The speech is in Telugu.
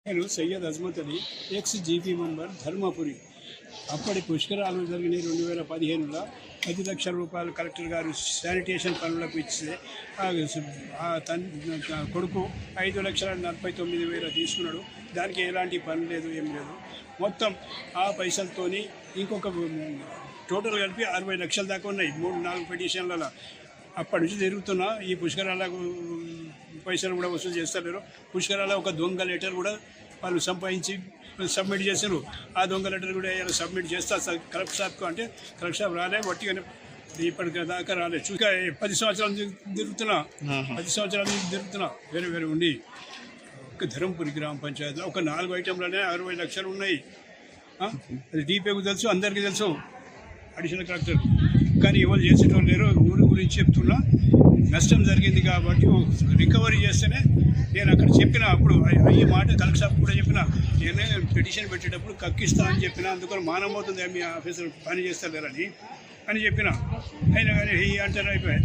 నేను Syed Azmat Ali X GP member Dharmapuri. అప్పటి పుష్కరాలు జరిగినాయి 2015లో. 10 లక్షల రూపాయలు కలెక్టర్ గారు శానిటేషన్ పనులకు ఇస్తే కొడుకు 5,49,000 తీసుకున్నాడు. దానికి ఎలాంటి పని లేదు, ఏం లేదు. మొత్తం ఆ పైసలతోని ఇంకొక టోటల్ కలిపి 60 లక్షల దాకా ఉన్నాయి 3-4 పిటిషన్లలో. అప్పటి నుంచి తిరుగుతున్నా. ఈ పుష్కరాలకు పైసలు కూడా వసూలు చేస్తలేరు. పుష్కరాల ఒక దొంగ లెటర్ కూడా వాళ్ళు సంపాదించి సబ్మిట్ చేశారు. ఆ దొంగ లెటర్ కూడా ఇలా సబ్మిట్ చేస్తా కలెక్టర్ సాబ్కు అంటే కలెక్టర్ సాబ్ రాలే, వట్టిగానే ఇప్పటికి దాకా రాలేదు. చూక 10 సంవత్సరాల నుంచి తిరుగుతున్నా. 10 సంవత్సరాల నుంచి తిరుగుతున్నా. వేరే వేరే ఉండి ఒక ధర్మపురి గ్రామ పంచాయతీలో ఒక 4 ఐటెంలోనే 60 లక్షలు ఉన్నాయి. అది డీపీకు తెలుసు, అందరికీ తెలుసు, అడిషనల్ కలెక్టర్. కానీ ఎవరు చేసేటోళ్ళు లేరు. ఊరి గురించి చెప్తున్నా. నష్టం జరిగింది కాబట్టి రికవరీ చేస్తేనే నేను అక్కడ చెప్పిన. అప్పుడు ఈ మాట కలెక్టర్ సాబ్ కూడా చెప్పిన. నేను పిటిషన్ పెట్టేటప్పుడు కక్కిస్తా అని చెప్పిన. అందుకని మానమవుతుంది మీ ఆఫీసర్ పని చేస్తలేరని చెప్పిన. అయినా కానీ అంటారు అయిపోయాయి.